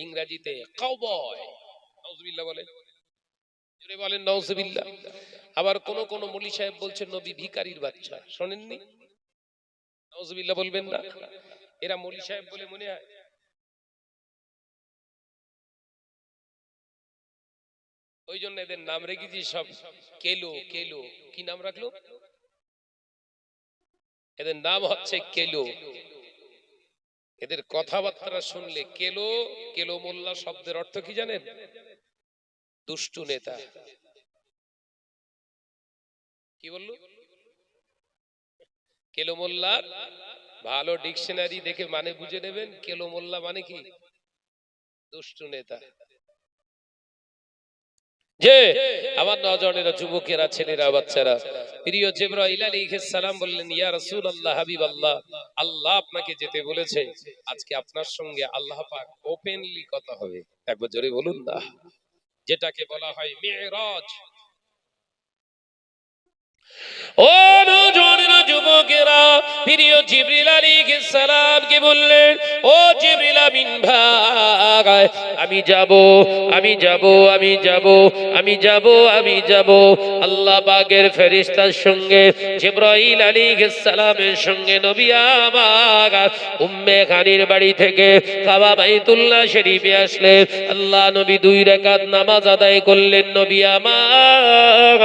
ইংরেজিতে কাউবয়। নাউজুবিল্লাহ বলেন, জোরে বলেন নাউজুবিল্লাহ। আবার কোন কোন মৌলী সাহেব বলছেন নবী ভিখারির বাচ্চা, শোনেননি? নাউজুবিল্লাহ বলবেন না? এরা মৌলী সাহেব বলে মনে হয়। ওই জন্য এদের নাম রেখেছি সব কেলো কেলো। কি নাম রাখলো? এদের নাম হচ্ছে কেলো। এদের কথাবার্তা শুনলে কেলো কেলো মোল্লা শব্দের অর্থ কি জানেন? দুষ্টু নেতা। কি বললো? কেলো মোল্লা ভালো ডিকশনারি দেখে মানে বুঝে নেবেন। কেলো মোল্লা মানে কি? দুষ্টু নেতা। যে আমার নওজওয়ানেরা, যুবকেরা, ছেলেরা, বাচ্চারা, প্রিয় জিবরাইল আলাইহিস সালাম বললেন, ইয়া রাসূলুল্লাহ, হাবিবাল্লাহ, আল্লাহ আপনাকে যেতে বলেছে। আজকে আপনার সঙ্গে আল্লাহ পাক ওপেনলি কথা হবে। একবার জোরে বলুন না। যেটাকে বলা হয় মিরাজ। ও নওজওয়ানেরা, যুবকেরা, প্রিয় জিবরিল আলাইহিস সালাম কে বললেন, ও জিবরিল আমিন ভাই, আমি যাব আমি যাব আমি যাব আমি যাব আমি যাব। আল্লাহ পাকের ফেরেশতার সঙ্গে জিবরাইল আলাইহিস সালামের সঙ্গে নবী আমার উম্মে খানির বাড়ি থেকে কাবা বাইতুল্লাহ শরীফে আসলেন। আল্লাহ নবী 2 রাকাত নামাজ আদায় করলেন। নবী আমার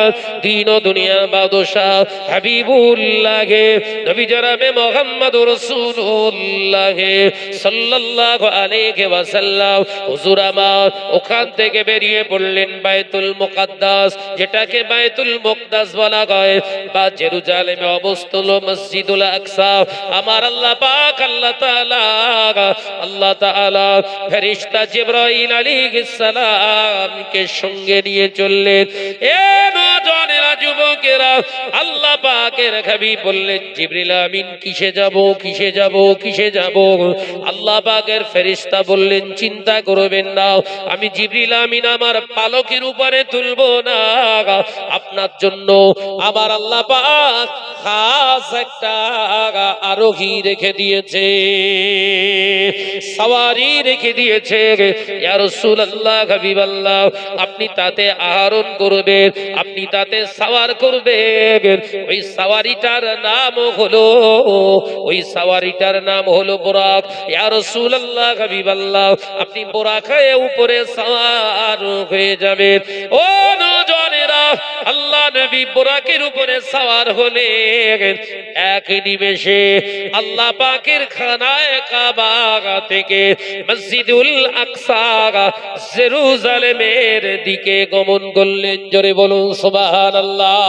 দিন ও দুনিয়া বাদশাহ হাবিবুল্লাহ নবী জনাবে মুহাম্মদুর রাসূলুল্লাহ সাল্লাল্লাহু আলাইহি ওয়াসাল্লাম হুজুর আমার ওখান থেকে বেরিয়ে পড়লেন বাইতুল মুকাদ্দাস, যেটাকে বাইতুল মুকদ্দাস বলা হয়, বা জেরুজালেমে অবস্থিত মসজিদুল আকসা। আমার আল্লাহ পাক আল্লাহ তাআলা ফেরেশতা জিবরাইল আলাইহিস সালামকে সঙ্গে নিয়ে চললেন। এ নওজওয়ানেরা, যুবকেরা, আল্লাহ পাকের হাবিব বললেন, জিবরিল আমিন কিসে যাব কিসে যাব কিসে যাব? আল্লাহ পাকের ফেরেশতা বললেন, চিন্তা করবেন না, আমি জিবরিল আমিন আমার পালকের উপরে তুলবো না। আপনার জন্য আমার আল্লাহ পাক খাস একটা আরোহী রেখে দিয়েছে, সওয়ারি রেখে দিয়েছে। ইয়া রাসূলুল্লাহ, হাবিবাল্লাহ, আপনি তাতে আরোহণ করবেন, আপনি তাতে সওয়ার করবেন। ওই সওয়ারিটার নাম হলো বুরাক। ইয়া রাসূলুল্লাহ, হাবিবাল্লাহ, আপনি বুরাকে উপরে সওয়ার হয়ে যাবেন। ও নওজওয়ানেরা, আল্লাহ নবী বুরাকের উপরে সওয়ার হলেন। এক নিমেষে আল্লাহ পাকের খানায়ে কাবা থেকে মসজিদুল আকসা জেরুজালেমের দিকে গমন করলেন। জোরে বলুন সুবহানাল্লাহ।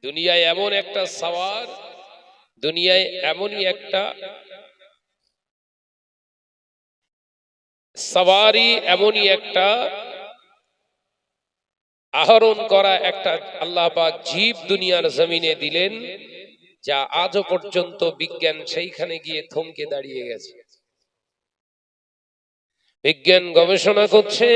দুনিয়ায় এমন একটা সওয়ার, দুনিয়ায় এমনই একটা সওয়ারি, এমনই একটা আহরণ করা একটা আল্লাহ পাক জীব দুনিয়ার জমিনে দিলেন, যা আজও পর্যন্ত বিজ্ঞান সেইখানে গিয়ে থমকে দাঁড়িয়ে গেছে। বিজ্ঞান গবেষণা করছে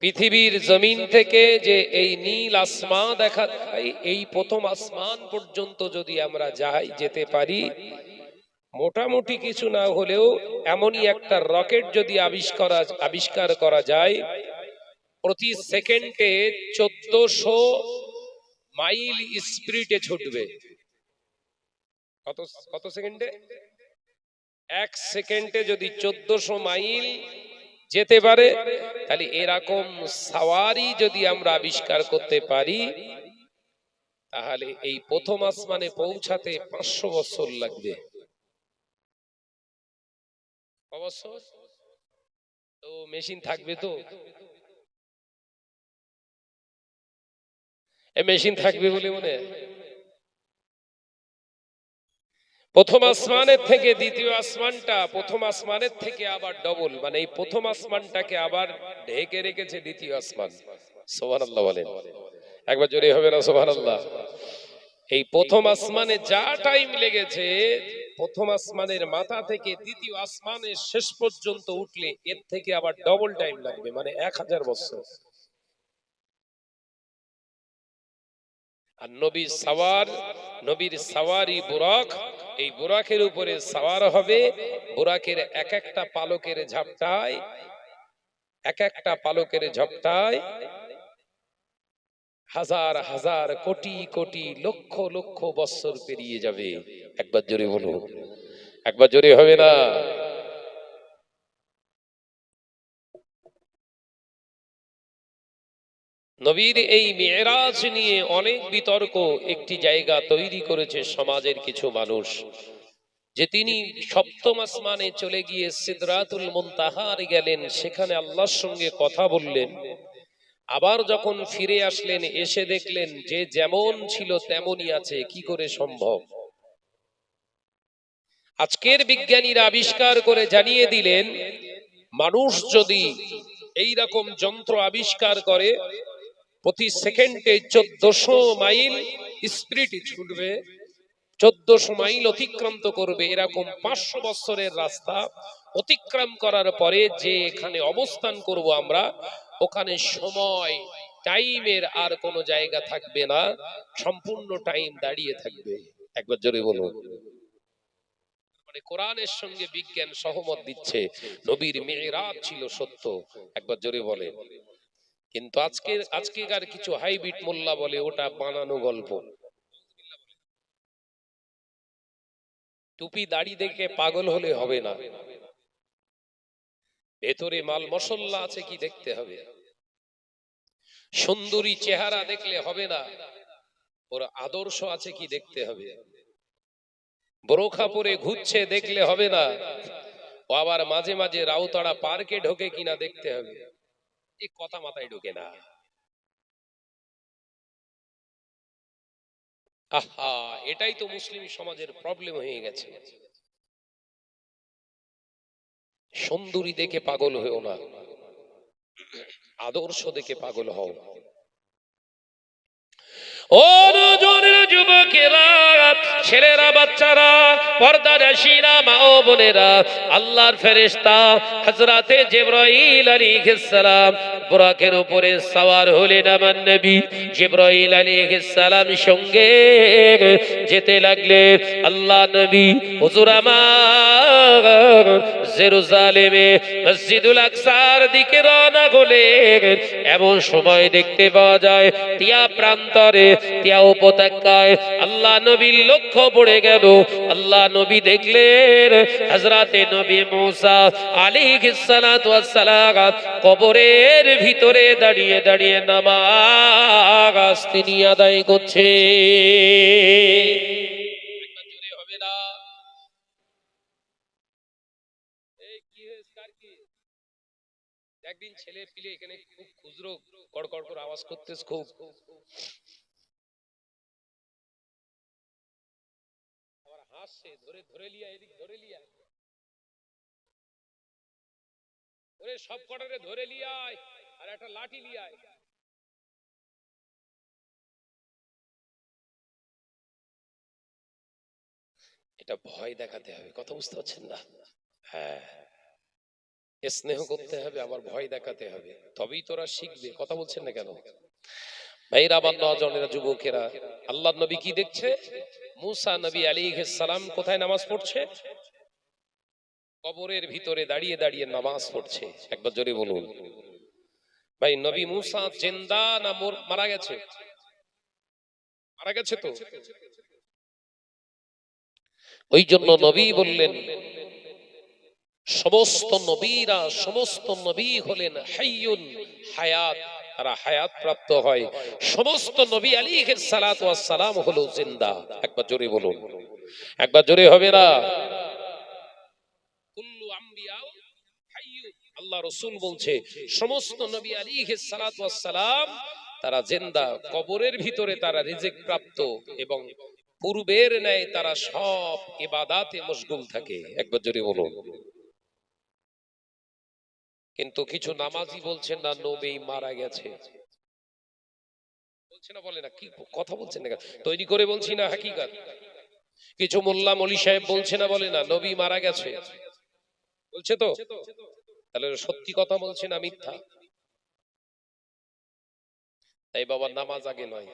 পৃথিবীর জমিন থেকে যে এই নীল আসমান দেখা যায়, এই প্রথম আসমান পর্যন্ত যদি আমরা যেতে পারি, মোটামুটি কিছু না হলেও এমনই একটা রকেট যদি আবিষ্কার করা যায়, প্রতি সেকেন্ডে 1400 মাইল স্পিডে ছুটবে। কত সেকেন্ডে? 1 সেকেন্ডে যদি 1400 মাইল যেতে পারে, তাহলে এরকম সওয়ারি যদি আমরা আবিষ্কার করতে পারি, তাহলে এই প্রথম আসমানে পৌঁছাতে 500 বছর লাগবে। বছর তো মেশিন থাকবে, তো মেশিন থাকবে বলে মনে হয়। প্রথম আসমানের থেকে দ্বিতীয় আসমানটা প্রথম আসমানের থেকে আবার ডবল, মানে এই প্রথম আসমানটাকে আবার ঢেকে রেখেছে দ্বিতীয় আসমান। সুবহানাল্লাহ বলেন একবার, জোরে হবে না সুবহানাল্লাহ? এই প্রথম আসমানে যা টাইম লেগেছে, প্রথম আসমানের মাথা থেকে দ্বিতীয় আসমানের শেষ পর্যন্ত উঠলে এর থেকে আবার ডবল টাইম লাগবে, মানে 1000 বছর। আর নবীর সাওয়ারি বুরাক, এই বুরাকের উপরে সাওয়ার হবে। বুরাকের এক একটা পালকের ঝপটায় হাজার হাজার কোটি কোটি লক্ষ লক্ষ বৎসর পেরিয়ে যাবে। একবার জোরে বলো, একবার জোরে হবে না? নবীর এই মেরাজ নিয়ে অনেক বিতর্ক একটি জায়গা তৈরি করেছে সমাজের কিছু মানুষ, যে তিনি সপ্তম আসমানে চলে গিয়ে সিদরাতুল মুনতাহার গেলেন, সেখানে আল্লাহর সঙ্গে কথা বললেন। আবার যখন ফিরে আসলেন, এসে দেখলেন যে যেমন ছিল তেমনই আছে। কি করে সম্ভব? আজকের বিজ্ঞানীরা আবিষ্কার করে জানিয়ে দিলেন, মানুষ যদি এই রকম যন্ত্র আবিষ্কার করে, প্রতি সেকেন্ডে 1400 মাইল স্পিডে ছুটবে, 1400 মাইল অতিক্রান্ত করবে। এরকম 500 বছরের রাস্তা অতিক্রম করার পরে যে এখানে অবস্থান করব আমরা, ওখানে সময় টাইমের আর কোনো জায়গা থাকবে না, সম্পূর্ণ টাইম দাঁড়িয়ে থাকবে। একবার জোরে বলুন। মানে কোরআনের সঙ্গে বিজ্ঞান সহমত দিচ্ছে, নবীর মেরাজ ছিল সত্য। একবার জোরে বলে। কিন্তু আজকেকার কিছু হাইব্রিড মোল্লা বলে ওটা বানানো গল্প। টুপি দাড়ি দেখে পাগল হলে হবে না, ভেতরে মাল মশল্লা আছে কি দেখতে হবে। সুন্দরী চেহারা দেখলে হবে না, ওর আদর্শ আছে কি দেখতে হবে। বোরখা পরে ঘুরছে দেখলে হবে না, ও আবার মাঝে মাঝে রাউতাড়া পার্কে ঢোকে কিনা দেখতে হবে। এই কথা মাথায় ঢোকে না। আহা, এটাই তো মুসলিম সমাজের প্রবলেম হয়ে গেছে। সুন্দরী দেখে পাগল হয়েও না, আদর্শ দেখে পাগল হও। ও নজরের যুবকেরা, ছেলেরা, বাচ্চারা, পর্দানশীরা, মা ও বোনেরা, আল্লাহর ফেরেশতা হযরতে জিবরাইল আলাইহিস সালাম বুরাকের উপরে সওয়ার হলেন। আমার নবী জিবরাইল আলাইহিস সালাম সঙ্গে যেতে লাগলেন। আল্লাহ নবী হুজুর আমার জেরুজালেমে মসজিদুল আকসার দিকে রওনা হলেন। এমন সময় দেখতে পাওয়া যায় তিয়া প্রান্তরে, তিয়া উপত্যকায় আল্লাহ নবীর লক্ষ্য পড়ে গেল। আল্লাহ নবী দেখলেন হযরতে নবী মুসা আলাইহিস সালাতু ওয়াস সালাম কবরের ভিতরে দাঁড়িয়ে দাঁড়িয়ে নামাজ তিনি আদায় করছে। হবে না? এই কি কার কি? একদিন ছেলে পিলে এখানে খুব খুচরো কড়কড় করে আওয়াজ করতেছে, খুব হাসছে, ধরে ধরে লিয়া, এদিক ধরে লিয়া, ওরে সব কটারে ধরে লিয়ায় আর একটা লাঠি লিয়ায়। এটা ভয় দেখাতে হবে, কথা বুঝতে পারছেন না? হ্যাঁ, স্নেহ করতে হবে, আবার ভয় দেখাতে হবে, তবেই তোরা শিখবে। কথা বলছেন না কেন ভাইরা? আমার নওজওয়ানেরা, যুবকেরা, আল্লাহর নবী কি দেখছে? মুসা নবী আলাইহিস সালাম কোথায় নামাজ পড়ছে? কবরের ভিতরে দাঁড়িয়ে দাঁড়িয়ে নামাজ পড়ছে। একবার জোরে বলুন ভাই, নবী মুসা জিন্দা না মারা গেছে? মারা গেছে তো। ওই জন্য নবী বললেন, সমস্ত নবী হলেন হাইয়ুন, হায়াত, তারা হায়াত প্রাপ্ত হয়। সমস্ত নবী আলাইহিস সালাতু ওয়াস সালাম হলো জিন্দা। একবার জোরে বলুন, একবার জোরে হবে না? কুল্লু আম্বিয়া হাইয়ুন, আল্লাহ রাসূল বলছে সমস্ত নবী আলাইহিস সালাতু ওয়াস সালাম তারা জিন্দা, কবরের ভিতরে তারা রিজিক প্রাপ্ত, এবং পূর্বের ন্যায় তারা সব ইবাদাতে মশগুল থাকে। একবার জোরে বলুন। কিন্তু কিছু নামাজি বলছেন না, নবী মারা গেছে। বলছে না, বলে না, কি কথা বলছেন না? তৈরি করে বলছি না, হাকিকাত। কিছু মোল্লা মলি সাহেব বলছে না, বলে না নবী মারা গেছে, বলছে তো। তাহলে সত্যি কথা বলছে না মিথ্যা? তাই বাবা, নামাজ আগে নয়,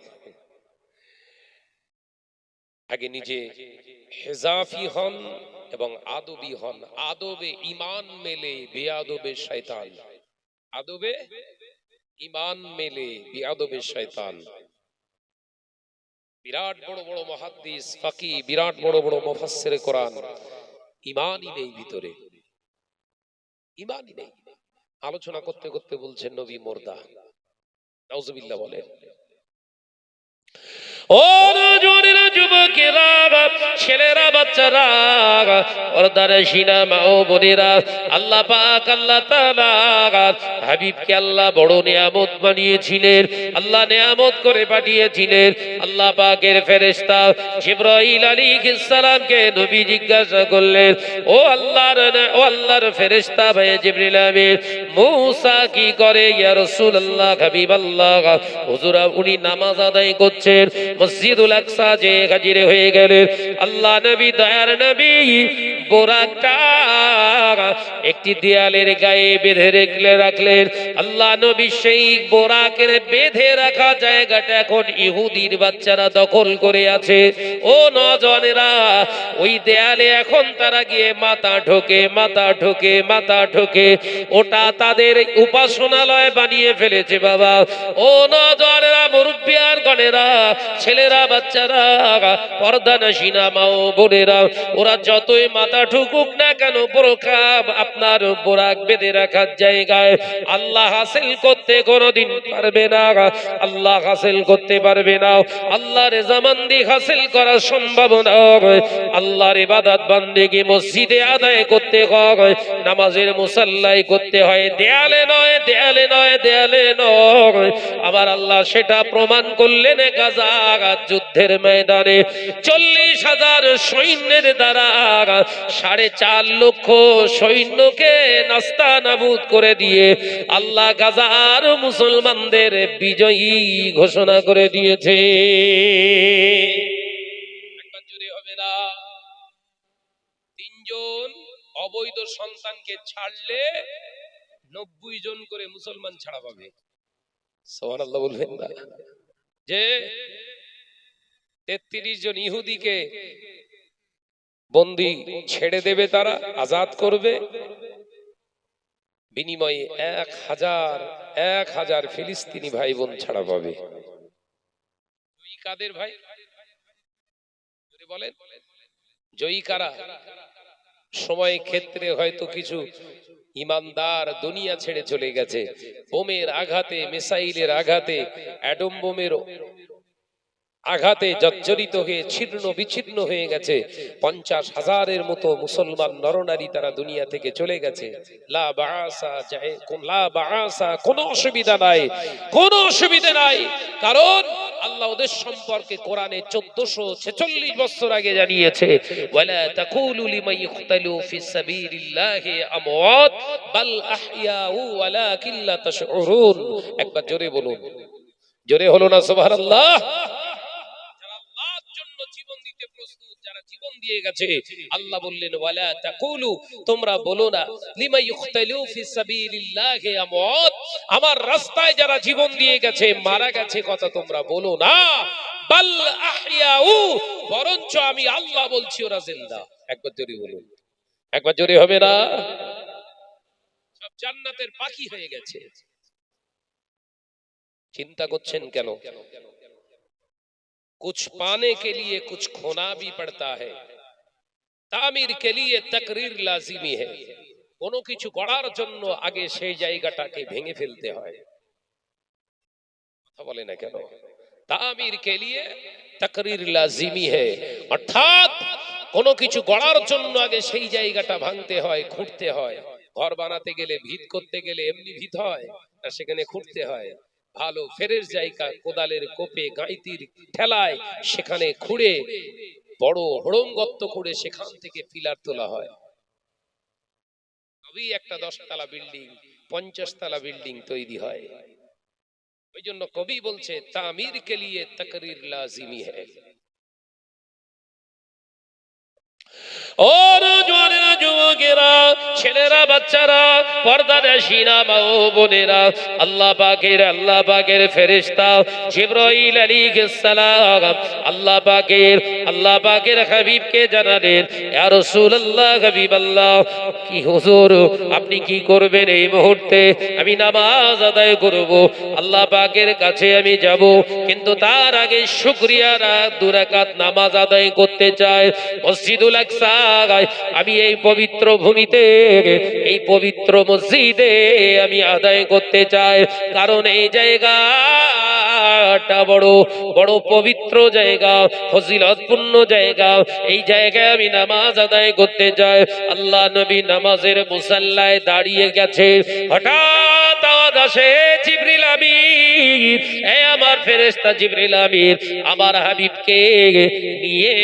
আগে নিজে হেজাফি হন এবং আদবি হন। আদবে ঈমান মেলে, বেয়াদবে শয়তান। আদবে ঈমান মেলে, বেয়াদবে শয়তান। বিরাট বড় বড় মুহাদ্দিস, ফাকিহ, বিরাট বড় বড় মুফাসসির কোরআন, ঈমানই নেই ভিতরে, ঈমানই নেই। আলোচনা করতে করতে বলছেন নবী মুর্দা। নাউজুবিল্লাহ বলেন। ও নওজওয়ানেরা, যুবকেরা, ছেলেরা, বাচ্চারা, পর্দার শিনা মা ও বোনেরা, আল্লাহ পাক, আল্লাহ তাআলা হাবিবকে আল্লাহ বড় নিয়ামত বানিয়েছিলেন। আল্লাহ নিয়ামত করে পাঠিয়েছিলেন। আল্লাহ পাকের ফেরেশতা জিবরাইল আলাইহিস সালামকে নবী জিজ্ঞাসা করলেন, ও আল্লাহর ফেরেশতা ভাই জিবরিল আমিন, মূসা কি করে ইয়া রাসূলুল্লাহ, হাবিবাল্লাহ? হুজুর, উনি নামাজ আদায় করছেন। মসজিদুল আকসা যে হাজির হয়ে গেলেন। আল্লাহ নবী, দয়ার নবী, বোরাকটা একটি দেয়ালের গায়ে বেঁধে রাখলেন। আল্লাহ নবী সেই বোরাকের বেঁধে রাখা জায়গাটা এখন ইহুদির বাচ্চারা দখল করে আছে। ও নওজওয়ানেরা, ওই দেয়ালে এখন তারা গিয়ে মাথা ঢোকে, মাথা ঢোকে, মাথা ঢোকে। ওটা তাদের উপাসনালয় বানিয়ে ফেলেছে বাবা। ও নওজওয়ানেরা, মুরব্বিয়ান গণেরা, ছেলেরা, বাচ্চারা, পর্দানশীনা মা ও বোনেরা, ওরা যতই মাথা ঠুকুক না কেন, বোরকা আপনার বোরাক বেঁধে রাখার জায়গায় আল্লাহ হাসিল করতে কোনোদিন পারবে না। আল্লাহ হাসিল করতে পারবে না। আল্লাহর রেজামন্দি হাসিল করা সম্ভব নয়। আল্লাহর ইবাদত বান্দেগি মসজিদে আদায় করতে হয়, নামাজের মুসাল্লায় করতে হয়, দেয়ালে নয়, দেয়ালে নয়, দেয়ালে নয়। আবার আল্লাহ সেটা প্রমাণ করলেন গাজা যুদ্ধের ময়দানে 40,000 সৈন্যের দ্বারা 4.5 লক্ষ সৈন্যকে নাস্তানাবুদ করে দিয়ে আল্লাহ গাজার মুসলমানদের বিজয়ী ঘোষণা করে দিয়েছে। একবার জোরে হবে না? 3 জন অবৈধ সন্তানকে ছাড়লে 90 জন করে মুসলমান ছাড়া পাবে। সুবহানাল্লাহ বলবেন না? যে 33 জন ইহুদিকে বন্দী ছেড়ে দেবে, তারা আজাদ করবে, বিনিময়ে 1000 ফিলিস্তিনি ভাই বোন ছাড়া পাবে। জয়ী কাদের ভাই বলেন? জয়ী কারা? সময় ক্ষেত্রে হয়তো কিছু ইমানদার দুনিয়া ছেড়ে চলে গেছে, বোমের আঘাতে, মিসাইলের আঘাতে, অ্যাটম বোমের আঘাতে জর্জরিত হয়ে ছিন্ন বিচ্ছিন্ন হয়ে গেছে। 50,000-এর মতো মুসলমান নরনারী তারা দুনিয়া থেকে চলে গেছে। লা বাআসা, কোনো অসুবিধা নাই, কোনো অসুবিধা নাই। কারণ আল্লাহ ওদের সম্পর্কে কোরআনে 1446 বছর আগে জানিয়েছে, ওয়ালা তাকুলু লিমান ইখতালু ফিস সাবিলিল্লাহি আমওয়াত বাল আহইয়াউ ওয়ালাকিন লা তাশউরুন। একবার জোরে বলুন, জোরে হলো না সুবহানাল্লাহ? জীবন দিতে প্রস্তুত, যারা জীবন দিয়ে গেছে, আল্লাহ বললেন ওয়ালা তাকুলু, তোমরা বলো না, লিমা ইখতালু ফিস সাবিলিল্লাহি আমওয়াত, আমার রাস্তায় যারা জীবন দিয়ে গেছে, মারা গেছে কথা তোমরা বলো না, বাল আহইয়াউ, বরঞ্চ আমি আল্লাহ বলছি ওরা জিন্দা। একবার জোরে বলুন, একবার জোরে হবে না? সব জান্নাতের পাখি হয়ে গেছে। চিন্তা করছেন কেন? कुछ पाने के लिए कुछ खोना भी पड़ता है, तामीर के लिए तकरीर लाजिमी है। কোনো কিছু করার জন্য আগে সেই জায়গাটাকে ভেঙে ফেলতে হয়। কথা বলে না কেন? তামির কে লিয়ে তকরির লাজিমি है, অর্থাৎ কোনো কিছু গড়ার জন্য আগে সেই জায়গাটা ভাঙতে হয়, খুঁড়তে হয়। ঘর বানাতে গেলে, ভিত করতে গেলে এমনি ভিত হয় না, সেখানে খুঁড়তে হয়। ভালো ফেরের জায়গা কোদালের কোপে গাইতির ঠেলায় সেখানে খুঁড়ে বড় হড়ঙ্গত্ব করে সেখান থেকে পিলার তোলা হয়। তবেই একটা 10 তলা বিল্ডিং, 50 তলা বিল্ডিং তৈরি হয়। ওই জন্য কবি বলছে তামির কে লিয়ে তকরির লাজিমি है। और जवानेरा, যুবকেরা, ছেলেরা, বাচ্চারা, পর্দানশীনা মা ও বোনেরা, আল্লাহ পাকের ফেরেশতা জিবরাইল আলাইহিস সালাম আল্লাহ পাকের হাবিবকে জানালেন, ইয়া রাসূলুল্লাহ, হাবিবাল্লাহ, কি হুজুর আপনি কি করবেন এই মুহূর্তে? আমি নামাজ আদায় করব, আল্লাহ পাকের কাছে আমি যাব, কিন্তু তার আগে শুকরিয়া দুই রাকাত নামাজ আদায় করতে চাই। মসজিদুল আকসা, আমি এই পবিত্র ভূমিতে, এই পবিত্র মসজিদে আমি আদায় করতে চাই, কারণ এই জায়গাটা বড় বড় পবিত্র জায়গা, ফজিলতপূর্ণ জায়গা। এই জায়গায় আমি নামাজ আদায় করতে চাই। আল্লাহ নবী নামাজের মুসাল্লায় দাঁড়িয়ে গেছে, হঠাৎ আওয়াজ আসে, জিবরিল আমিন, এই আমার ফেরেশতা জিবরিল আমিন, আমার হাবিবকে নিয়ে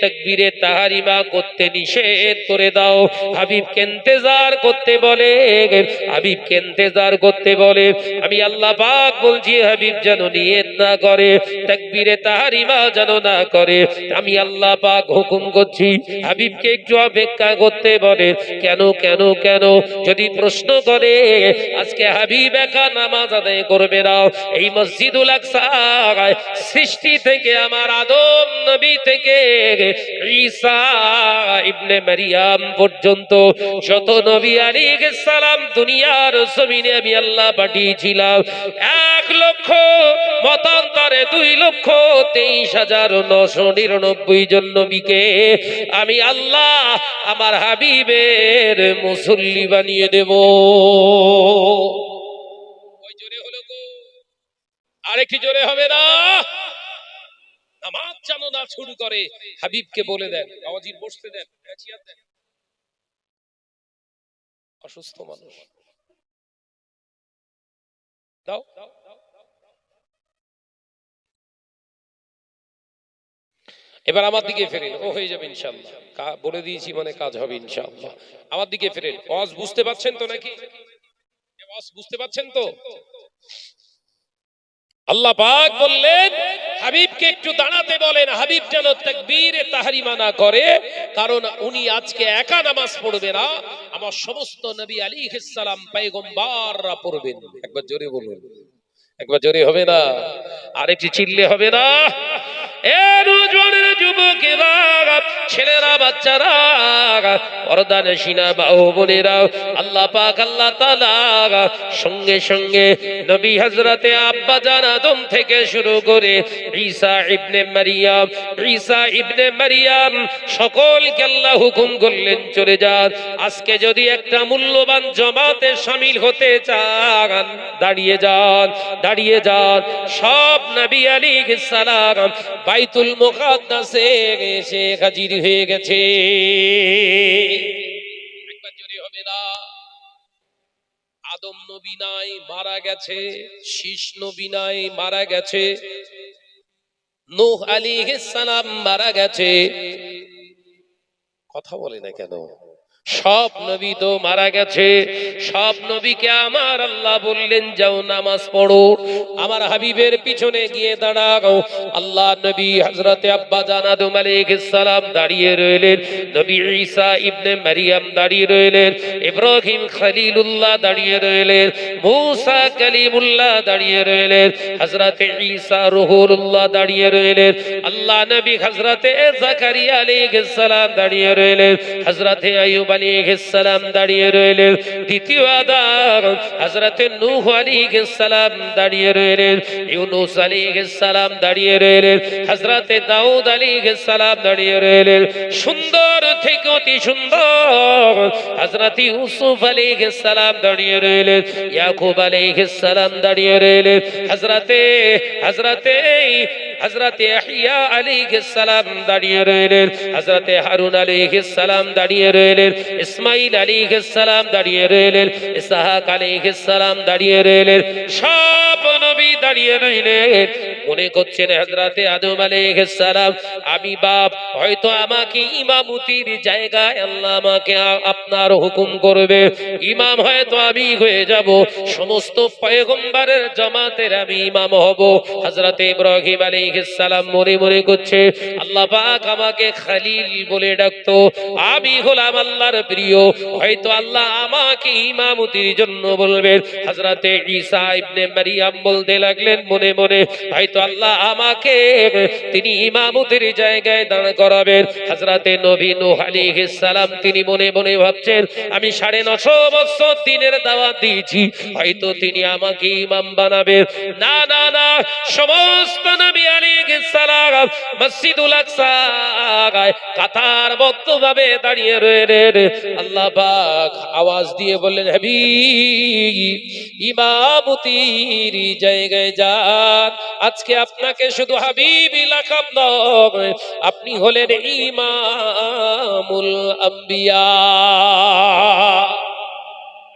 তাকবীরে তাহরিমা করতে নিষেধ করে দাও। হাবিবকে ইন্তজার করতে বলে, হাবিবকে ইন্তজার করতে বলে। আমি আল্লাহ পাক বলছি, হাবিব যেন নিয়ত না করে, তাকবীরে তাহরিমা যেন না করে। আমি আল্লাহ পাক হুকুম করছি, হাবিবকে একটু অপেক্ষা করতে বলে। কেন কেন কেন? যদি প্রশ্ন করে, আজকে হাবিব একা নামাজ আদায় করবে না। এই মসজিদুল আকসা সৃষ্টি থেকে আমার আদম নবী থেকে ঈসা ইবনে মারিয়াম পর্যন্ত যত নবী আলাইহিস সালাম দুনিয়ার জমিনে আমি আল্লাহ পাঠিয়েছিলাম, 1,00,000 মতান্তরে 2,23,999 জন নবীকে আমি আল্লাহ আমার হাবিবের মুসল্লি বানিয়ে দেব। ওই জোরে হলো গো, আরেকটি জোরে হবে না? নামাজ যেন না শুরু করে, হাবিবকে বলে দেন, আওয়াজির বসতে দেন, চেয়ার দেন। অসুস্থ মানুষ দাও। এবার আমার দিকে ফেরেন, ও হয়ে যাবে ইনশাআল্লাহ, বলে দিয়েছি মানে কাজ হবে ইনশাআল্লাহ। আমার দিকে ফেরেন। ওয়াজ বুঝতে পাচ্ছেন তো নাকি? ওয়াজ বুঝতে পাচ্ছেন তো? আল্লাহ পাক বললেন, হাবিবকে একটু দাঁড়াতে বলেন, হাবিব যেন তাকবীরে তাহরিমা না করে, কারণ উনি আজকে একা নামাজ পড়বে না, আমার সমস্ত নবী আলাইহিস সালাম পয়গম্বররা পড়বেন। একবার জোরে বলুন, একবার জোরে হবে না? আরেকটি চিল্লে হবে না? যুবকেরা, ছেলেরা, বাচ্চারা, পর্দানশীনা মা ও বোনেরা, আল্লাহ পাক আল্লাহ তাআলা সঙ্গে সঙ্গে নবী হযরতে আব্বা জান আদম থেকে শুরু করে ঈসা ইবনে মারিয়াম সকলকে আল্লাহ হুকুম করলেন, চলে যান। আজকে যদি একটা মূল্যবান জামাতে শামিল হতে চান, দাঁড়িয়ে যান, দাঁড়িয়ে যান। সব নবী আলাইহিস সালাম বাইতুল মুকাদ্দাসে এসে হাজির হয়ে গেছে। একবার জোরে হবে না? আদম নবী নাই, মারা গেছে। শীষ নবী নাই, মারা গেছে। নূহ আলাইহিস সালাম মারা গেছে। কথা বলে না কেন? সব নবী তো মারা গেছে। সব নবীকে আমার আল্লাহ বললেন, যাও নামাজ পড়ো, আমার হাবিবের পিছনে গিয়ে দাঁড়াও। আল্লাহ নবী হযরতে আব্বা জান আদম আলাইহিস সালাম দাঁড়িয়ে রইলেন, নবী ঈসা ইবনে মারিয়াম দাঁড়িয়ে রইলেন, ইব্রাহিম খলিলুল্লাহ দাঁড়িয়ে রইলেন, মূসা কালিমুল্লাহ দাঁড়িয়ে রইলেন, হযরতে ঈসা রূহুল্লাহ দাঁড়িয়ে রইলেন, আল্লাহ নবী হযরতে জাকারিয়া আলাইহিস সালাম দাঁড়িয়ে রইলেন, হযরতে আইয়ুব আলাইহিস সালাম দাঁড়িয়ে রইলেন, দ্বিতীয় আদম হযরতে নূহ আলাইহিস সালাম দাঁড়িয়ে রইলেন, ইউনূস আলাইহিস সালাম দাঁড়িয়ে রইলেন, হযরতে দাউদ আলাইহিস সালাম দাঁড়িয়ে রইলেন, সুন্দর থেকে অতি সুন্দর হযরতে ইউসুফ আলাইহিস সালাম দাঁড়িয়ে রইলেন, ইয়াকুব আলাইহিস সালাম দাঁড়িয়ে রইলেন, হযরতে ইয়াহইয়া আলাইহিস সালাম দাঁড়িয়ে রইলেন, হযরতে হারুন আলাইহিস সালাম দাঁড়িয়ে রইলেন, ইসমাঈল আলাইহিস সালাম দাঁড়িয়ে রইলেন, ইসহাক আলাইহিস সালাম দাঁড়িয়ে রইলেন, সব নবী দাঁড়িয়ে রইলেন। মনে করছেন হযরতে আদম আলাইহিস সালাম আমি বাপ, হয়তো আমাকে ইমামতির জায়গায় আল্লাহ আমাকে আপনার হুকুম করবে, ইমাম হয়তো আমি হয়ে যাব, সমস্ত পয়গম্বরের জামাতের আমি ইমাম হব। হযরতে ইব্রাহিম আলাইহিস সালাম মনে মনে করছে আল্লাহ পাক আমাকে খলিল বলে ডাকতো, আমি হলাম আল্লাহর প্রিয়, হয়তো আল্লাহ আমাকে ইমামতির জন্য বলবেন। হযরতে ঈসা ইবনে মারইয়াম বলতে লাগলেন মনে মনে হয়তো আল্লাহ আমাকে তিনি ইমামতির জায়গায় দাঁড় করাবেন। হযরতে নবী নূহ আলাইহিস সালাম তিনি মনে মনে ভাবছেন আমি 950 বছর দিনের দাওয়াত দিয়েছি, হয়তো তিনি আমাকে ইমাম বানাবেন। না না না, সমস্ত নবী আলাইহিস সালাম মসজিদুল আকসায় কাতারবদ্ধভাবে দাঁড়িয়ে রয়েছেন। আল্লাহ পাক আওয়াজ দিয়ে বললেন হাবিব ইমামতির জায়গায় যান, আজকে আপনাকে শুধু হাবিবি লাকাব নয়, আপনি হলেন ইমামুল আম্বিয়া।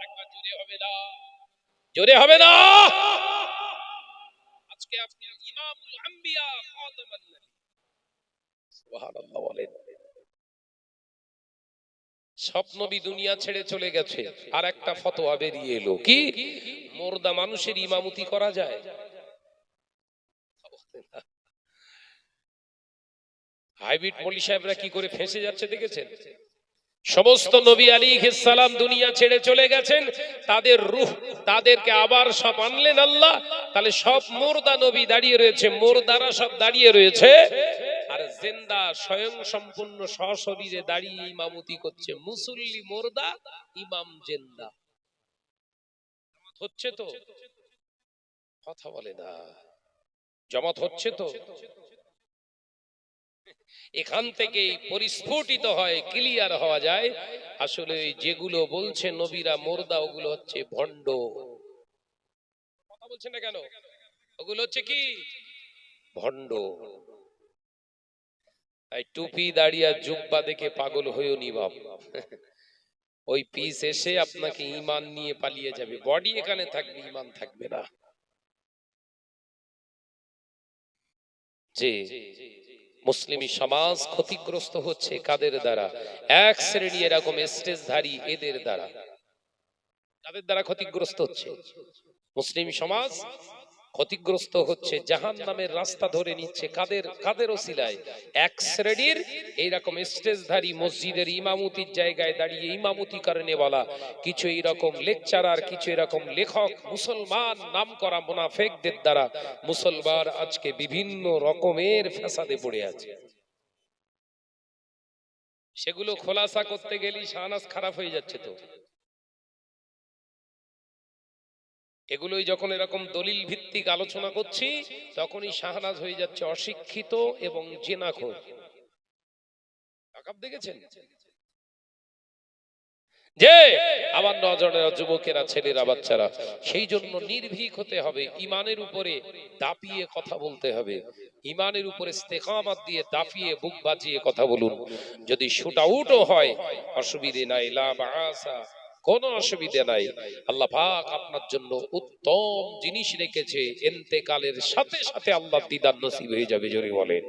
একবার জোরে হবে না, জোরে হবে না, আজকে আপনি ইমামুল আম্বিয়া খাতামুন নবী। সুবহানাল্লাহ বলেন। সব নবী দুনিয়া ছেড়ে চলে গেছে, আর একটা ফতোয়া বেরিয়ে এলো, কি মুর্দা মানুষের ইমামতি করা যায়? হাইব্রিড মৌলী সাহেবরা কি করে ফেঁসে যাচ্ছে দেখেছেন? সমস্ত নবী আলাইহিস সালাম দুনিয়া ছেড়ে চলে গেছেন, তাদের রূহ তাদেরকে আবার সব আনলেন আল্লাহ, তাহলে সব মুর্দা নবী দাঁড়িয়ে রয়েছে, মুর্দারা সব দাঁড়িয়ে রয়েছে, আর জিন্দা স্বয়ং সম্পূর্ণ সশরীরে দাঁড়িয়ে ইমামতি করছে। মুসল্লি মুর্দা, ইমাম জিন্দা। হচ্ছে তো? কথা বলে না। জামাত হচ্ছে তো? এখান থেকেই পরিস্ফুটিত হয়, ক্লিয়ার হওয়া যায় আসলে যেগুলো বলছে নবীরা মুর্দা ওগুলো হচ্ছে ভণ্ড। কথা বলছেন না কেন? ওগুলো হচ্ছে কি ভণ্ড। তাই টুপি দাঁড়িয়ে জুব্বা দেখে পাগল হয়েও নি বাপ, ওই পিস এসে আপনাকে ঈমান নিয়ে পালিয়ে যাবে, বডি এখানে থাকবে, ঈমান থাকবে না। জি, মুসলিম সমাজ ক্ষতিগ্রস্ত হচ্ছে কাদের দ্বারা? এক শ্রেণী এরকম স্টেজধারী এদের দ্বারা। কাদের দ্বারা ক্ষতিগ্রস্ত হচ্ছে? মুসলিম সমাজ ক্ষতিগ্রস্ত হচ্ছে, জাহান্নামের রাস্তা ধরে নিচ্ছে কাদের? কাদের ওসিলায়? এক শ্রেণীর এইরকম স্টেজধারী মসজিদের ইমামতির জায়গায় দাঁড়িয়ে ইমামতি কারণে বলা কিছু এইরকম লেকচারার, কিছু এরকম লেখক, মুসলমান নাম করা মুনাফিকদের দ্বারা মুসলমান আজকে বিভিন্ন রকমের ফ্যাসাদে পড়ে আছে। সেগুলো খোলাসা করতে গেলেই শাহনাজ খারাপ হয়ে যাচ্ছে। তো এগুলোই যখন এরকম দলিল ভিত্তিক আলোচনা করছি তখনই শাহনাজ হয়ে যাচ্ছে অশিক্ষিত এবং জেনাখোর। দেখেছেন যে আমার নজরের যুবকেরা, ছেলেরা, বাচ্চারা, সেই জন্য নির্ভীক হতে হবে, ইমানের উপরে দাপিয়ে কথা বলতে হবে, ইমানের উপরে ইস্তেকামত দিয়ে দাপিয়ে বুক বাজিয়ে কথা বলুন। যদি শুট আউটও হয় অসুবিধে নাই, লা বাসা, কোনো অসুবিধা নাই। আল্লাহ পাক আপনার জন্য উত্তম জিনিস রেখেছে, ইন্তেকালের সাথে সাথে আল্লাহর দিদার নসিব হয়ে যাবে। জোরে বলেন,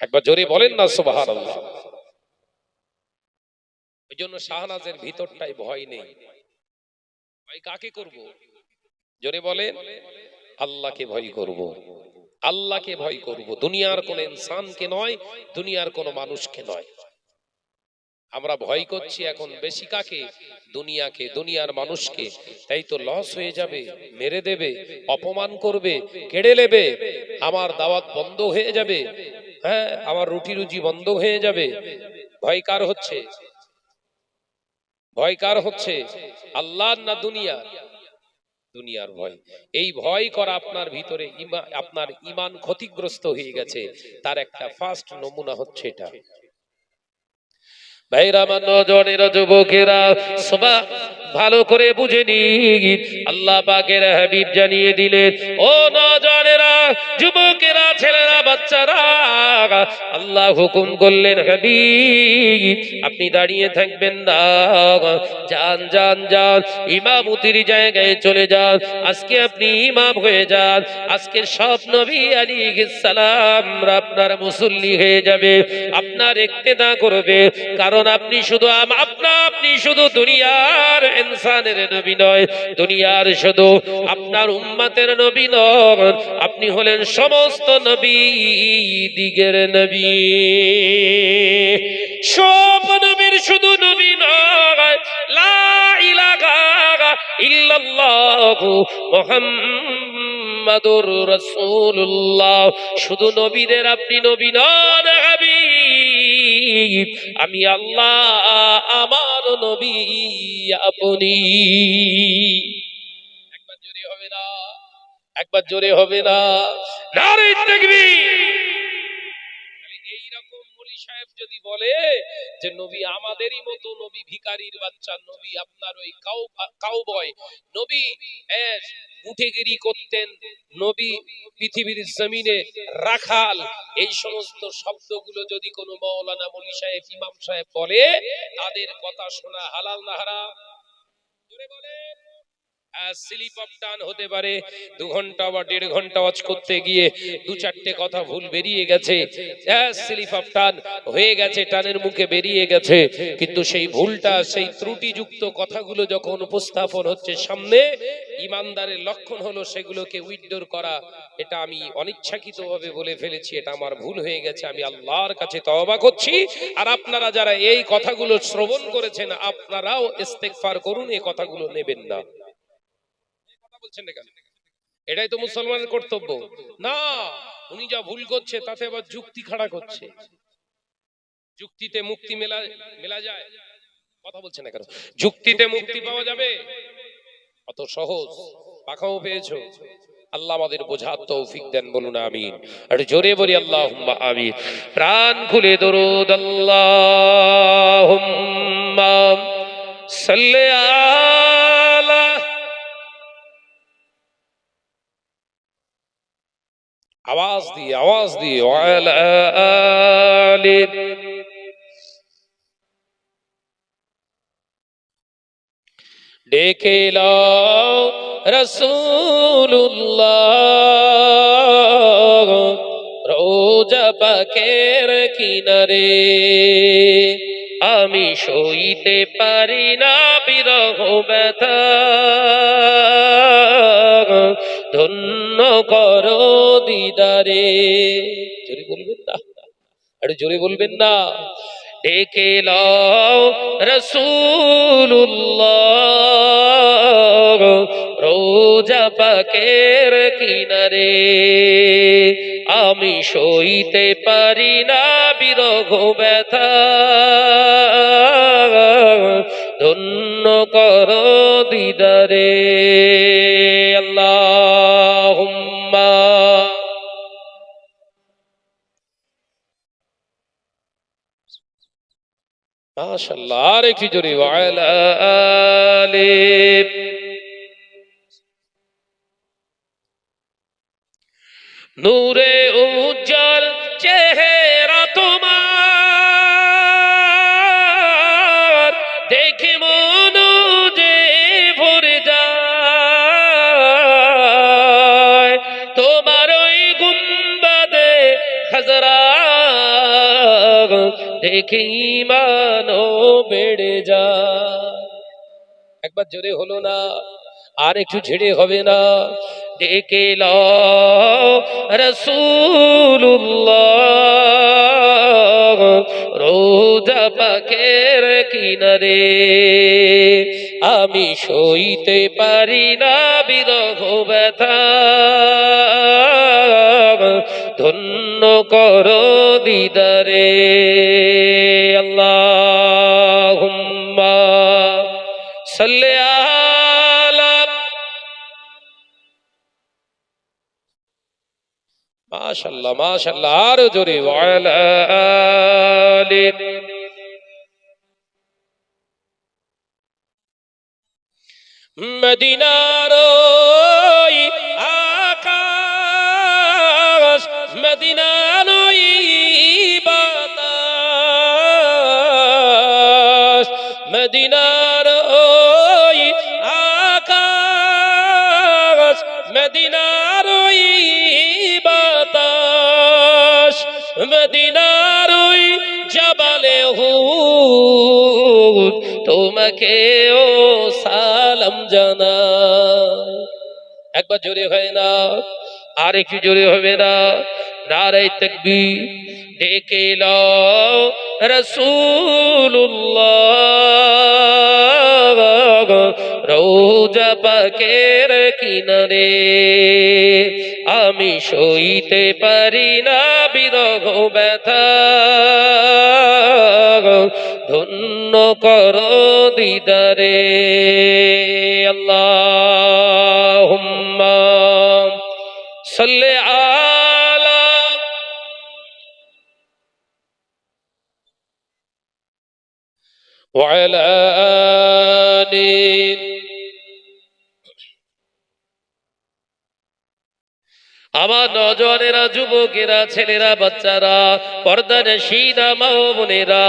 একবার জোরে বলেন না সুবহানাল্লাহ। ওই জন্য শাহনাজের ভিতরটাই ভয় নেই। ভয় কাকে করব? জোরে বলেন, আল্লাহকে ভয় করব, আল্লাহকে ভয় করব, দুনিয়ার কোন ইনসানকে নয়, দুনিয়ার কোন মানুষকে নয়। আমরা ভয় করছি এখন বেশি কাকে? দুনিয়াকে, দুনিয়ার মানুষকে। তাই তো লস হয়ে যাবে, মেরে দেবে, অপমান করবে, কেড়ে নেবে, আমার দাওয়াত বন্ধ হয়ে যাবে, হ্যাঁ আমার রুটি রুজি বন্ধ হয়ে যাবে। ভয় কার হচ্ছে? ভয় কার হচ্ছে? আল্লাহ না দুনিয়া? দুনিয়ার ভয়। এই ভয় করা আপনার ভিতরে আপনার ঈমান ক্ষতিগ্রস্ত হয়ে গেছে, তার একটা ফার্স্ট নমুনা হচ্ছে এটা। ভাইরা, আমার নজরের যুবকেরা, ভালো করে বুঝে নিন। আল্লাহ পাকের হাবিব জানিয়ে দিলেন, ও নওজওয়ানেরা, যুবকেরা, ছেলেরা, বাচ্চারা, আল্লাহ হুকুম করলেন, হাবিব আপনি দাঁড়িয়ে থাকবেন না, যান যান যান, ইমামতির জায়গায় চলে যান। আজকে আপনি ইমাম হয়ে যান। আজকে সব নবী আলাইহিস সালাম আপনার মুসল্লি হয়ে যাবে, আপনার ইক্তেদা করবে। কারণ আপনি শুধু দুনিয়ার ইনসানের নবী নয়, দুনিয়ার শুধু আপনার উম্মতের নবী নন, আপনি হলেন সমস্ত নবী দিগের নবী। সব নবীর শুধু নবী নয়, লা ইলাহা ইল্লাল্লাহু মুহাম্মাদুর রাসূলুল্লাহ। শুধু নবীদের আপনি নবী নন হাবিব, আমি আল্লাহ, আমার নবী আপনি। একবার জোরে হবে না? একবার জোরে হবে না? নারে তাকবীর! এইরকম মৌলী সাহেব যদি বলে যে নবী আমাদেরই মতো, নবী ভিখারির বাচ্চা, নবী আপনার ওই কাউবয়, নবী মুঠেগিরি করতেন, নবী পৃথিবীর জমিনে রাখাল, এই সমস্ত শব্দগুলো যদি কোনো মাওলানা, মৌলী সাহেব, ইমাম সাহেব বলে, তাদের কথা শোনা হালাল না হারাম? জোরে বলে। স্লিপ অফ টান হতে পারে, 2 ঘন্টা বা 1.5 ঘন্টা ওয়াজ করতে গিয়ে 2-4টে কথা ভুল বেরিয়ে গেছে, স্লিপ অফ টান হয়ে গেছে, টানের মুখে বেরিয়ে গেছে। কিন্তু সেই ভুলটা, সেই ত্রুটিযুক্ত কথাগুলো যখন উপস্থাপন হচ্ছে সামনে, ইমানদারের লক্ষণ হলো সেগুলোকে উইথড্র করা। এটা আমি অনিচ্ছাকৃতভাবে বলে ফেলেছি, এটা আমার ভুল হয়ে গেছে, আমি আল্লাহর কাছে তওবা করছি। আর আপনারা যারা এই কথাগুলো শ্রবণ করেছেন, আপনারাও ইস্তেগফার করুন, এই কথাগুলো নেবেন না। এটাই তো মুসলমানের কর্তব্য না? উনি যা ভুল করছে তাতে আবার যুক্তি খাড়া করছে। যুক্তিতে মুক্তি মেলা যায়? কথা বলছে না কেন? যুক্তিতে মুক্তি পাওয়া যাবে? অত সহজ? পাখাও পেয়েছো? আল্লাহ আমাদের বোঝার তৌফিক দেন, বলুন আমিন। আর জোরে বলি আল্লাহুম্মা আমিন। প্রাণ খুলে দরুদ আল্লাহুম্মা সাল্লি আলা, आवाज दिए वाला आले। डेके लाओ रसूलुल्लाह, रोजा पाकेर किनारे, आमी सইতে পারি না বিরহ ব্যথা, ধন্য করো দিদারে। জোরে বলবেন না? আরে জোরে বলবেন না? ডেকে লাও রাসূলুল্লাহ, রোজা পাকের কিনারে, আমি সইতে পারি না বিরহ ব্যথা, ধন্য করো দিদারে। আল্লাহুম্মা মাশাআল্লাহ। আর একটু জোরে ওয়ালা আলে। নূরে উজ্জ্বল চেহারা তোমার, দেখে মন যে ভরে যায়, তোমার ওই গুম্বাদে খাজরা দেখে ঈমানও বেড়ে যায়। একবার জোরে হলো না? আর একটু ঝেড়ে হবে না? ডেকে লাও রাসূলুল্লাহ, রোজা পাকের কিনারে, আমি সইতে পারি না বিরহ ব্যথা, ধন্য করো দিদারে। আল্লাহুম্মা সাল্লি আলা। মাশাআল্লাহ মাশাআল্লাহ। আর জোরে ওয়ালা আলে। মদিনার ওই আকাশ, মদিনার ওই বাতাস, মদিনার ওই আকাশ, মদিনার ওই বাতাস, মদিনার ওই জবালে হুদ তোমাকে ও সালাম জানাই। একবার জোরে হয় না, আর একটু জোরে হবে না? নারে তাকবীর, ডেকে লও রাসূলুল্লাহ রওজা পাকের কিনারে। আমি সইতে পারি না বিরহ ব্যথা, ধন্য করো দিদারে। আল্লাহুম্মা সাল্লি আলা ওয়া আলা আলি। আমার নজরেরা, যুবকেরা, ছেলেরা, বাচ্চারা, পর্দানশীনা মা ও বোনেরা,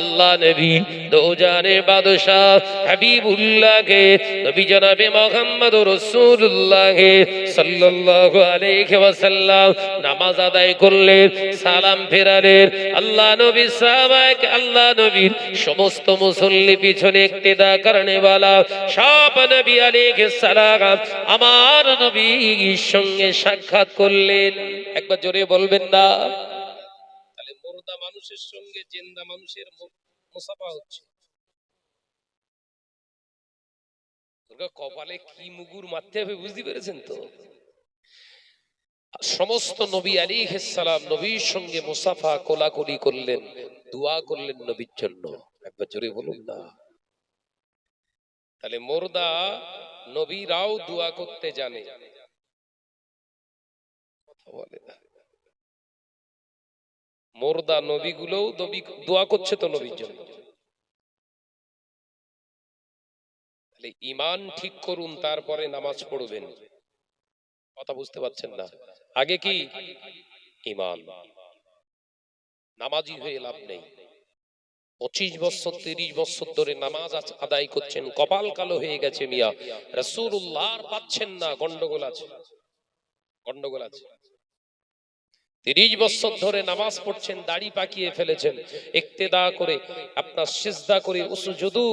আল্লাহ নবী দোজানে বাদশাহ হাবিবুল্লাহকে, নবী জনাবে মুহাম্মদুর রাসূলুল্লাহ সাল্লাল্লাহু আলাইহি ওয়াসাল্লাম নামাজ আদায় করলেন, সালাম ফেরালেন। আল্লাহ নবী সাহাবায়ে, আল্লাহ নবীর সমস্ত মুসল্লি পিছনে ইক্তেদা করনে वाला সব নবী আলাইহিস সালাম আমার নবীর সঙ্গে সাক্ষাৎ করলেন। একবার জোরে বলবেন না? তাহলে মুর্দা মানুষের সঙ্গে জিন্দা মানুষের মুসাফা হচ্ছে। কপালে কি মুগুর মারতে হবে বুঝতে পেরেছেন তো? সমস্ত নবী আলাইহিস সালাম নবীর সঙ্গে মুসাফা কোলাকুলি করলেন, দোয়া করলেন নবীর জন্য। একবার জোরে বলুন না? তাহলে মুর্দা নবীরাও দোয়া করতে জানে, কথা বলে না। মুর্দা নবীগুলোও নবী দোয়া করছে তো নবীর জন্য। তাহলে ঈমান ঠিক করুন, তারপরে নামাজ পড়বেন। কথা বুঝতে পারছেন না? আগে কি ঈমান। নামাজি হয়ে লাভ নেই। 25 বছর 30 বছর ধরে নামাজ আদায় করছেন, কপাল কালো হয়ে গেছে মিয়া, রাসূলুল্লাহ আর পাচ্ছেন না, গন্ডগোল আছে, গন্ডগোল আছে। 30 বছর ধরে নামাজ পড়ছেন, দাড়ি পাকিয়ে ফেলেছেন, ইক্তেদা করে আপনার সিজদা করে উসুজুদু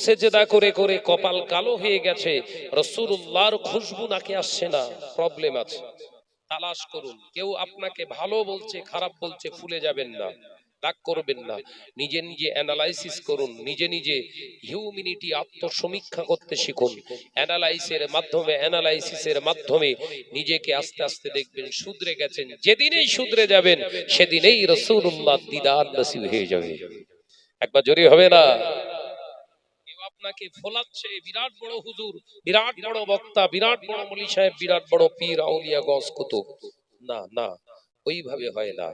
সেজদা করে করে কপাল কালো হয়ে গেছে, রাসূলুল্লাহর খুশবু নাকে আসছে না, প্রবলেম আছে। তালাশ করুন। কেউ আপনাকে ভালো বলছে, খারাপ বলছে, ফুলে যাবেন না, রাগ করবেন না। নিজে নিজে অ্যানালাইসিস করুন, নিজে নিজে হিউম্যানিটি আত্মসমীক্ষা করতে শিখুন। অ্যানালাইসিসের মাধ্যমে নিজেকে আস্তে আস্তে দেখবেন শুধরে গেছেন। যেদিনেই শুধরে যাবেন সেদিনেই রাসূলুল্লাহ দিদার নসিব হয়ে যাবে। একবার জোরে হবে না? কেউ আপনাকে ফোলাচ্ছে, বিরাট বড় হুজুর, বিরাট বড় বক্তা, বিরাট বড় মৌলী সাহেব, বিরাট বড় পীর, আউলিয়া, গস, কুতুব। না না, ওইভাবে হয় না।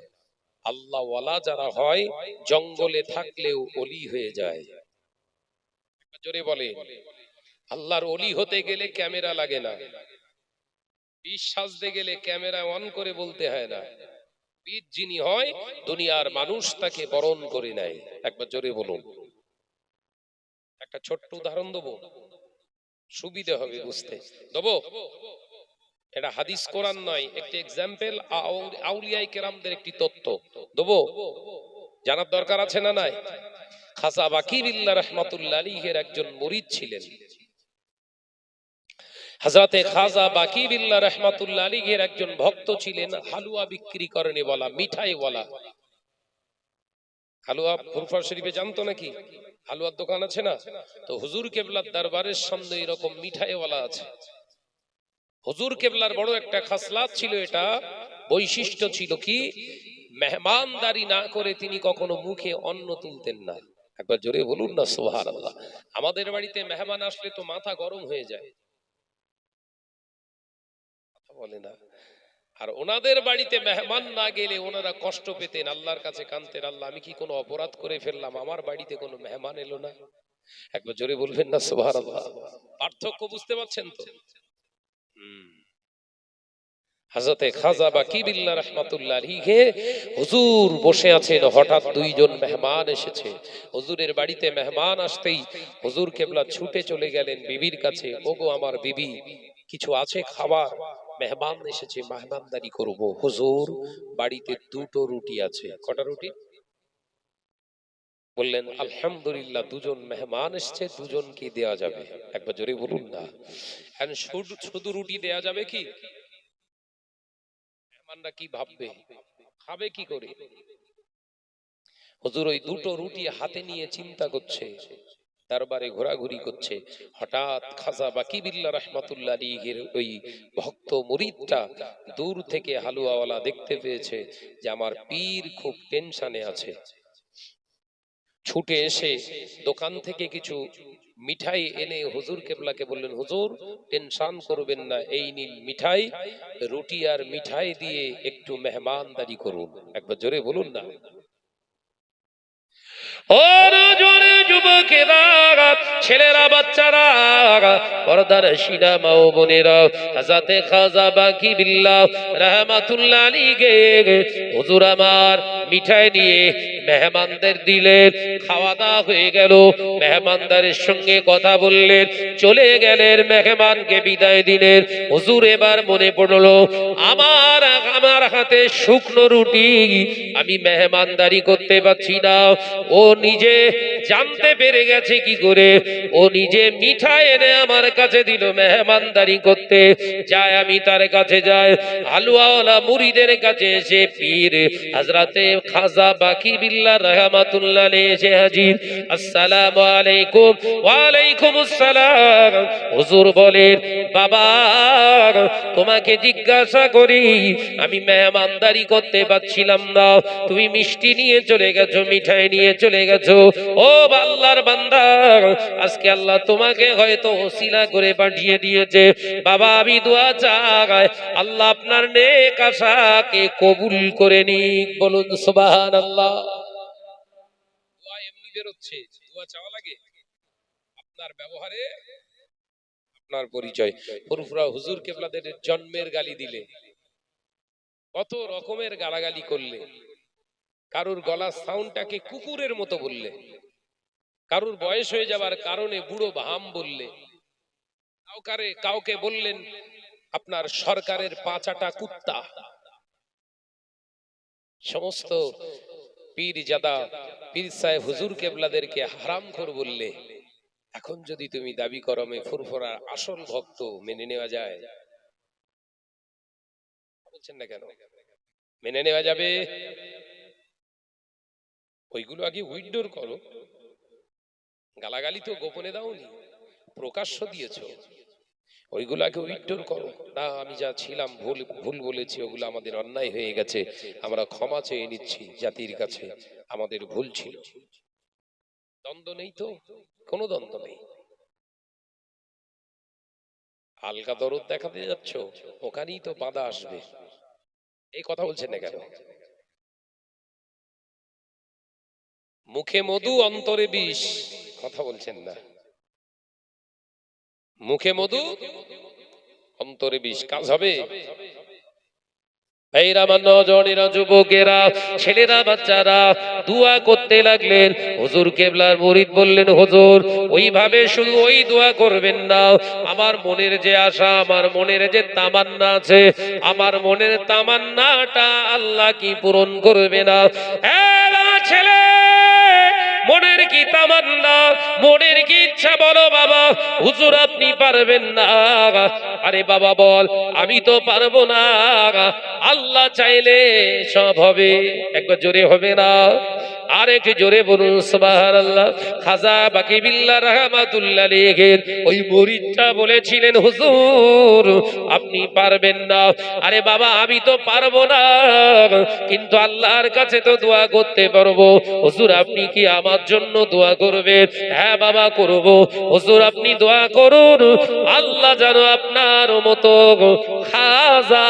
আল্লাহ ওয়ালা যারা হয় জঙ্গলে থাকলেও ওলি হয়ে যায়। জোরে বলে, আল্লাহর ওলি হতে গেলে ক্যামেরা লাগে না, পীর সাজতে গেলে ক্যামেরা অন করে বলতে হয় না। পীর যিনি হয় দুনিয়ার মানুষ তাকে বরণ করে নেয়। একবার জোরে বলুন। একটা ছোট্ট উদাহরণ দেবো, সুবিধা হবে বুঝতে। দেবো? এটা হাদিস কোরআন নয়, একটি এক্সাম্পল, আউলিয়ায়ে কেরামদের একটি তত্ত্ব দেবো, জানার দরকার আছে না নাই? খাজা বাকিবিল্লাহ রাহমাতুল্লাহ আলাইহির একজন মুরিদ ছিলেন। হযরতে খাজা বাকিবিল্লাহ রাহমাতুল্লাহ আলাইহির একজন ভক্ত ছিলেন, হালুয়া বিক্রি করেনি বলা, মিঠাই বলা। হালুয়া ফুরফুরা শরীফে জানতো নাকি? হালুয়ার দোকান আছে না? তো হুজুর কেবলার দরবারের সামনে এরকম মিঠাইওয়ালা আছে। হুজুর কেবলার বড় একটা খাসলাত ছিল, এটা বৈশিষ্ট্য ছিল কি, মেহমানদারি না করে তিনি কখনো মুখে অন্ন তুলতেন না। একবার জোরে বলুন না সুবহানাল্লাহ। আমাদের বাড়িতে মেহমান আসলে তো মাথা গরম হয়ে যায়, কথা বলে না। আর ওনাদের বাড়িতে মেহমান না গেলে ওনারা কষ্ট পেতেন, আল্লাহর কাছে কাঁদতেন, আল্লাহ আমি কি কোনো অপরাধ করে ফেললাম, আমার বাড়িতে কোনো মেহমান এলো না। একবার জোরে বলবেন না সুবহানাল্লাহ। পার্থক্য বুঝতে পারছেন তো? হযরতে খাজা বাকিবিল্লাহ রাহমাতুল্লাহ আলাইহি হুজুর বসে আছেন, হঠাৎ দুইজন মেহমান এসেছে। হুজুরের বাড়িতে মেহমান আসতেই হুজুর কেবলা ছুটে চলে গেলেন বিবির কাছে, ওগো আমার বিবি, কিছু আছে খাবার? মেহমান এসেছে, মেহমানদারি করব। হুজুর বাড়িতে দুটো রুটি আছে। কটা রুটি? বললেন আলহামদুলিল্লাহ, দুজন মেহমান এসেছে, দুজনকে দেয়া যাবে। একবার জোরে বলুন না। এখন শুধু শুধু রুটি দেয়া যাবে কি? মেহমানরা কি ভাববে, খাবে কি করে? হুজুর ওই দুটো রুটি হাতে নিয়ে চিন্তা করছে, দরবারে ঘোরাঘুরি করছে। হঠাৎ খাজা বাকিবিল্লাহ রাহমাতুল্লাহ আলাইহির ওই ভক্ত মুরিদটা দূর থেকে হালুয়াওয়ালা দেখতে পেয়েছে যে আমার পীর খুব টেনশনে আছে। ছুটে এসে দোকান থেকে কিছু মিঠাই এনে হুজুর কেবলাকে বললেন, হুজুর টেনশন করবেন না, এই নীল মিঠাই, রুটি আর মিঠাই দিয়ে একটু মেহমানদারি করুন। একবার জোরে বলুন না। ও জোরে যুবকেরা, ছেলেরা, বাচ্চারা, পর্দার শিরা মা ও বোনেরা, হযরতে খাজা বাকিবিল্লাহ রাহমাতুল্লাহ আলাইহি হুজুর আমার মিঠাই নিয়ে মেহমানদের দিলেন। খাওয়া দাওয়া হয়ে গেল, মেহমানদারের সঙ্গে কথা বললেন, চলে গেলেন, মেহমানকে বিদায় দিলেন। হুজুর এবার মনে পড়লো আমার আমার হাতে শুকনো রুটি, আমি মেহমানদারি করতে পারছি না। ও নিজে জানতে পেরে গেছে কি করে, ও নিজে মিঠাই এনে আমার কাছে দিল মেহমানদারি করতে। যায় আমি তার কাছে যাই, হালুয়াওয়ালা মুরিদের কাছে এসে পীর হযরতে খাজা বাকিবিল্লাহ রাহমাতুল্লাহ আলাইহি এসে হাজির। আসসালামু আলাইকুম। ওয়া আলাইকুম আসসালাম। হুজুর বলেন, বাবা তোমাকে জিজ্ঞাসা করি, আমি মেহমানদারি করতে পারছিলাম না, তুমি মিষ্টি নিয়ে চলে গেছো, মিঠাই নিয়ে চলে গেছো। ও আল্লাহর বান্দা, আজকে আল্লাহ তোমাকে হয়তো ওসিলা করে পাঠিয়ে দিয়েছে। বাবা আমি দোয়া চাই, আল্লাহ আপনার নেক আশাকে কবুল করে নিক। বলুন সুবহানাল্লাহ। দোয়া এমনি বেরোচ্ছে, দোয়া চাওয়া লাগে আপনার ব্যবহারে, আপনার পরিচয়। ফুরফুরা হুজুর কেবলাদের জন্মের গালি দিলে, কত রকমের গালাগালি করলে, কারুর গলার সাউন্ডটাকে কুকুরের মতো বললে, কারুর বয়স হয়ে যাবার কারণে বুড়ো ভাম বললে, কাউকে বললেন আপনার সরকারের পাঁচাটা কুত্তা। সমস্ত পীর জাদা পীর সাহেব হুজুর কেবলাদেরকে হারামখোর বললে। এখন যদি তুমি দাবি করো আমি ফুরফুরার আসল ভক্ত, মেনে নেওয়া যায়? বলছেন না কেন? মেনে নেওয়া যাবে? ওইগুলো আগে উইথড্র করো। গালাগালি তো গোপনে দাওনি, প্রকাশ্য দিয়েছো। ওইগুলো আগে উইথড্র করো। না আমি যা ছিলাম ভুল বলেছি, ওগুলো আমাদের অন্যায় হয়ে গেছে, আমরা ক্ষমা চেয়ে নিচ্ছি জাতির কাছে, আমাদের ভুল ছিল। দ্বন্দ্ব নেই তো, কোনো দ্বন্দ্ব নেই। হালকা দরদ দেখাতে যাচ্ছ, ওখানেই তো বাধা আসবে। এই কথা বলছেন না কেন? মুখে মধু অন্তরে বিষ, কথা বলছেন না। মুখে মধু অন্তরে বিষ, কাজ হবে? যুবকেরা, ছেলেরা, বাচ্চারা দোয়া করতে লাগলেন। হুজুর কেবলার মুরিদ বললেন, হুজুর ওইভাবে শুধু ওই দোয়া করবেন না, আমার মনের যে আশা, আমার মনের যে তামান্না আছে, আমার মনের তামান্নাটা আল্লাহ কি পূরণ করবে না? ছেলে, মনের কি তামান্না, মনের কি ইচ্ছা বলো বাবা। হুজুর আপনি পারবেন না। আরে বাবা বল, আমি তো পারবো না। আল্লাহ চাইলে সব হবে। একবার জোরে হবে না? আর একটু জোরে বলুন সুবহানাল্লাহ। খাজা বাকিবিল্লাহ রাহমাতুল্লাহ আলাইহি ওই মুরিদটা বলেছিলেন, হুজুর আপনি পারবেন না। আরে বাবা আমি তো পারবো না, কিন্তু আল্লাহর কাছে তো দোয়া করতে পারবো। হুজুর আপনি কি আমার জন্য দোয়া করবেন? হ্যাঁ বাবা করব। হুজুর আপনি দোয়া করুন, আল্লাহ যেন আপনার মতো খাজা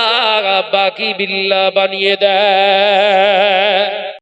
বাকিবিল্লাহ বানিয়ে দেয়।